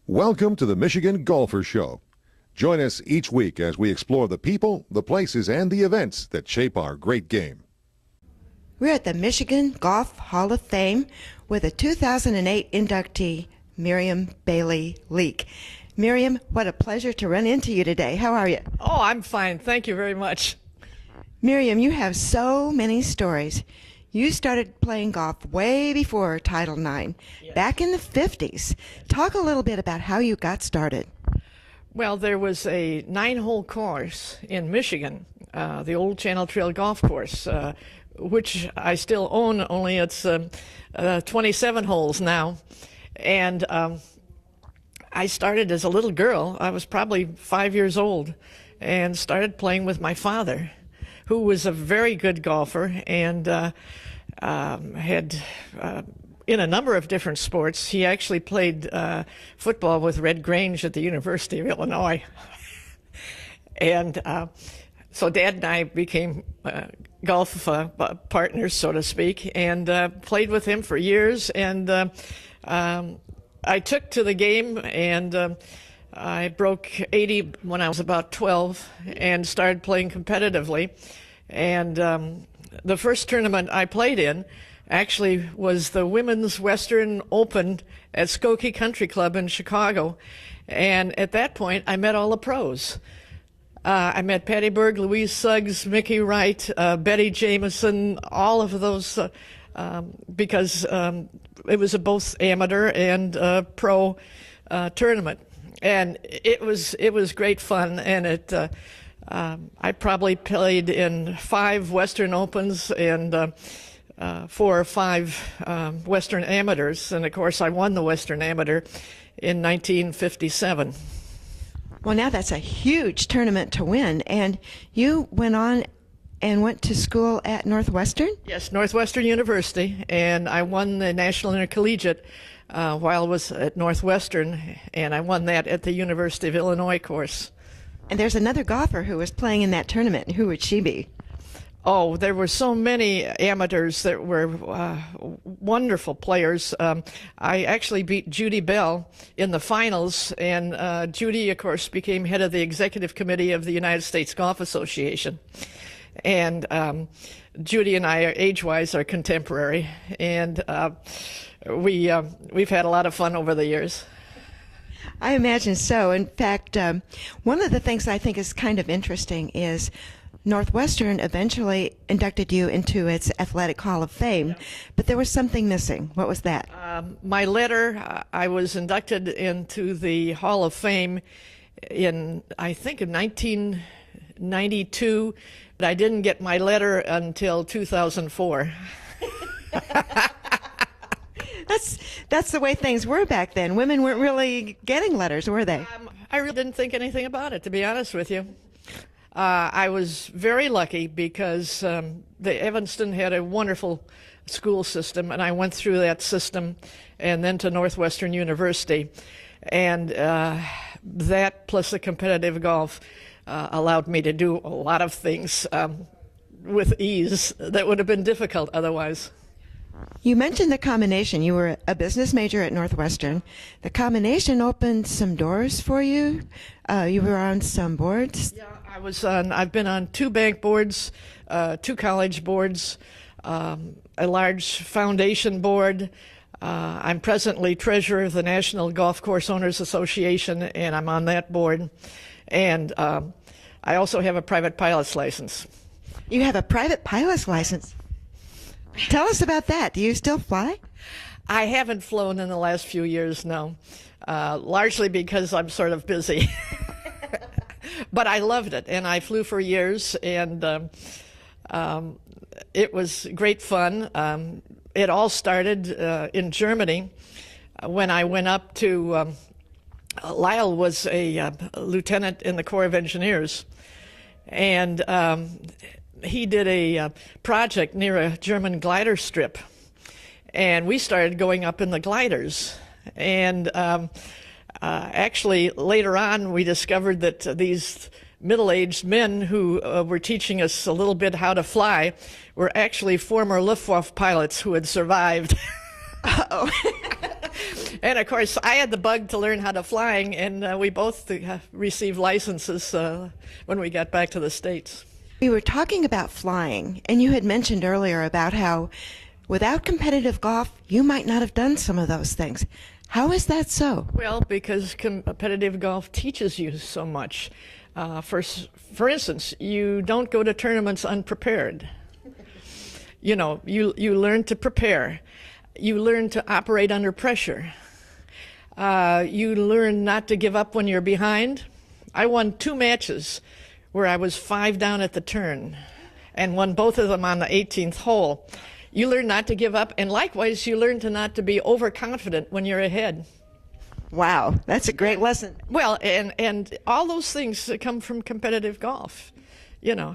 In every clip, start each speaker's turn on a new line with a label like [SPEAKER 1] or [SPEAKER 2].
[SPEAKER 1] Welcome to the Michigan Golfer Show. Join us each week as we explore the people, the places, and the events that shape our great game.
[SPEAKER 2] We're at the Michigan Golf Hall of Fame with a 2008 inductee, Meriam Bailey Leeke. Meriam, what a pleasure to run into you today. How are you?
[SPEAKER 3] Oh, I'm fine. Thank you very much.
[SPEAKER 2] Meriam, you have so many stories. You started playing golf way before Title IX,
[SPEAKER 3] Yes.
[SPEAKER 2] back in the 50s. Talk a little bit about how you got started.
[SPEAKER 3] Well, there was a 9-hole course in Michigan, the old Channel Trail Golf Course, which I still own, only it's 27 holes now. And I started as a little girl. I was probably 5 years old and started playing with my father, who was a very good golfer and had in a number of different sports. He actually played football with Red Grange at the University of Illinois. And so Dad and I became golf partners, so to speak, and played with him for years. And I took to the game, and I broke 80 when I was about 12 and started playing competitively. And the first tournament I played in actually was the Women's Western Open at Skokie Country Club in Chicago. And at that point, I met all the pros. I met Patty Berg, Louise Suggs, Mickey Wright, Betty Jameson, all of those, because it was a both amateur and pro tournament. And it was great fun, and I probably played in 5 Western Opens and 4 or 5 Western Amateurs, and of course I won the Western Amateur in 1957.
[SPEAKER 2] Well, now that's a huge tournament to win, and you went on and went to school at Northwestern?
[SPEAKER 3] Yes, Northwestern University, and I won the National Intercollegiate while I was at Northwestern, and I won that at the University of Illinois course.
[SPEAKER 2] And there's another golfer who was playing in that tournament. Who would she be?
[SPEAKER 3] Oh, there were so many amateurs that were wonderful players. I actually beat Judy Bell in the finals, and Judy, of course, became head of the executive committee of the United States Golf Association. And Judy and I, age-wise, are contemporary, and we've had a lot of fun over the years.
[SPEAKER 2] I imagine so. In fact, one of the things I think is kind of interesting is Northwestern eventually inducted you into its Athletic Hall of Fame, but there was something missing. What was that?
[SPEAKER 3] My letter, I was inducted into the Hall of Fame in, I think, in 1992, but I didn't get my letter until 2004.
[SPEAKER 2] That's the way things were back then. Women weren't really getting letters, were they?
[SPEAKER 3] I really didn't think anything about it, to be honest with you. I was very lucky because the Evanston had a wonderful school system, and I went through that system and then to Northwestern University. And that plus the competitive golf allowed me to do a lot of things with ease that would have been difficult otherwise.
[SPEAKER 2] You mentioned the combination. You were a business major at Northwestern. The combination opened some doors for you. You were on some boards.
[SPEAKER 3] Yeah, I've been on 2 bank boards, 2 college boards, a large foundation board. I'm presently treasurer of the National Golf Course Owners Association, and I'm on that board. And I also have a private pilot's license.
[SPEAKER 2] You have a private pilot's license. Tell us about that. Do you still fly?
[SPEAKER 3] I haven't flown in the last few years, no, largely because I'm sort of busy. But I loved it, and I flew for years, and it was great fun. It all started in Germany when I went up to Lyle was a lieutenant in the Corps of Engineers, and he did a project near a German glider strip, and we started going up in the gliders. And actually, later on, we discovered that these middle-aged men who were teaching us a little bit how to fly were actually former Luftwaffe pilots who had survived.
[SPEAKER 2] Uh-oh.
[SPEAKER 3] And of course, I had the bug to learn how to flying, and we both received licenses when we got back to the States.
[SPEAKER 2] We were talking about flying, and you had mentioned earlier about how without competitive golf, you might not have done some of those things. How is that so?
[SPEAKER 3] Well, because competitive golf teaches you so much. For instance, you don't go to tournaments unprepared. You know, you learn to prepare. You learn to operate under pressure. You learn not to give up when you're behind. I won 2 matches where I was 5 down at the turn and won both of them on the 18th hole. You learn not to give up, and likewise, you learn to not to be overconfident when you're ahead.
[SPEAKER 2] Wow, that's a great lesson.
[SPEAKER 3] Well, and all those things come from competitive golf, you know.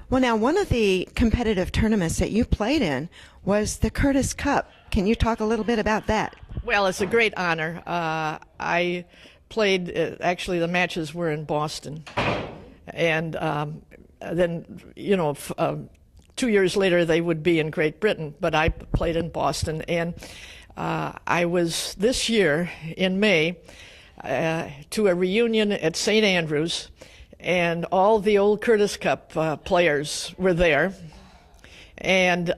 [SPEAKER 2] Well, now, one of the competitive tournaments that you played in was the Curtis Cup. Can you talk a little bit about that?
[SPEAKER 3] Well, it's a great honor. I played, actually, the matches were in Boston. And then, you know, 2 years later, they would be in Great Britain, but I played in Boston. And I was, this year, in May, to a reunion at St. Andrews, and all the old Curtis Cup players were there. And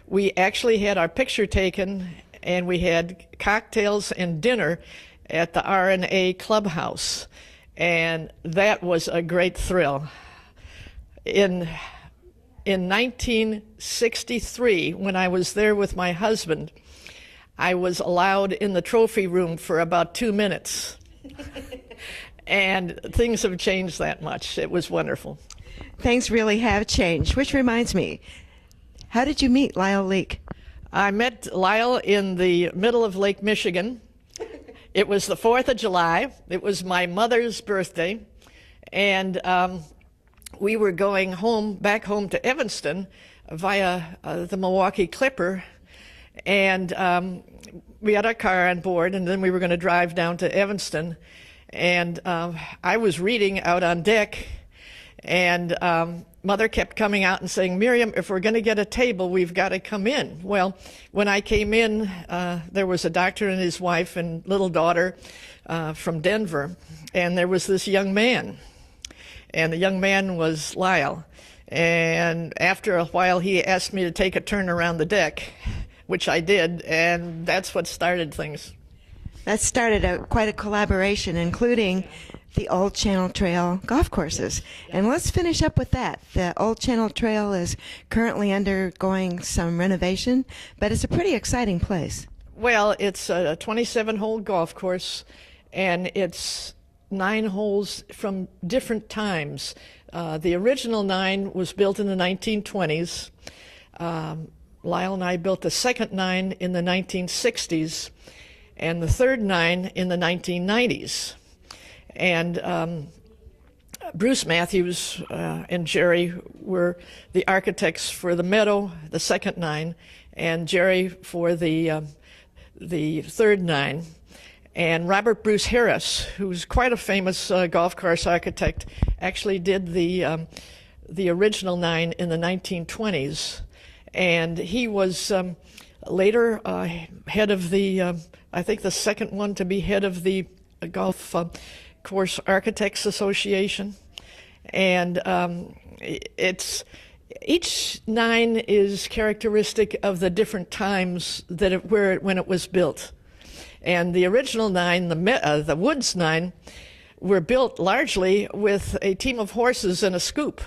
[SPEAKER 3] we actually had our picture taken, and we had cocktails and dinner at the R&A Clubhouse. And that was a great thrill. In 1963, when I was there with my husband, I was allowed in the trophy room for about 2 minutes. And things have changed that much. It was wonderful.
[SPEAKER 2] Things really have changed, which reminds me, how did you meet Lyle Leeke?
[SPEAKER 3] I met Lyle in the middle of Lake Michigan. It was the 4th of July. It was my mother's birthday. And we were going back home to Evanston via the Milwaukee Clipper. And we had our car on board, and then we were going to drive down to Evanston. And I was reading out on deck, and Mother kept coming out and saying, "Meriam, if we're going to get a table, we've got to come in." Well, when I came in, there was a doctor and his wife and little daughter from Denver, and there was this young man, and the young man was Lyle. And after a while, he asked me to take a turn around the deck, which I did, and that's what started things.
[SPEAKER 2] That started quite a collaboration, including the Old Channel Trail golf courses. And let's finish up with that. The Old Channel Trail is currently undergoing some renovation, but it's a pretty exciting place.
[SPEAKER 3] Well, it's a 27-hole golf course, and it's 9 holes from different times. The original 9 was built in the 1920s. Lyle and I built the second 9 in the 1960s. And the third 9 in the 1990s. And Bruce Matthews and Jerry were the architects for the Meadow, the second 9, and Jerry for the third 9. And Robert Bruce Harris, who's quite a famous golf course architect, actually did the original 9 in the 1920s. And he was later head of the I think the second one to be head of the Golf Course Architects Association. And each 9 is characteristic of the different times that when it was built. And the original 9, the Woods 9, were built largely with a team of horses and a scoop.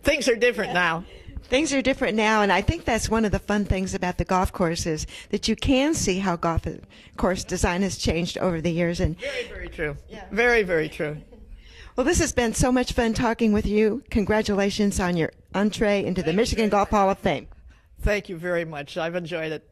[SPEAKER 3] Things are different now.
[SPEAKER 2] Things are different now, and I think that's one of the fun things about the golf courses, that you can see how golf course design has changed over the years. And
[SPEAKER 3] very, very true. Yeah. Very, very true.
[SPEAKER 2] Well, this has been so much fun talking with you. Congratulations on your entree into the Michigan Golf Hall of Fame.
[SPEAKER 3] Thank you very much. I've enjoyed it.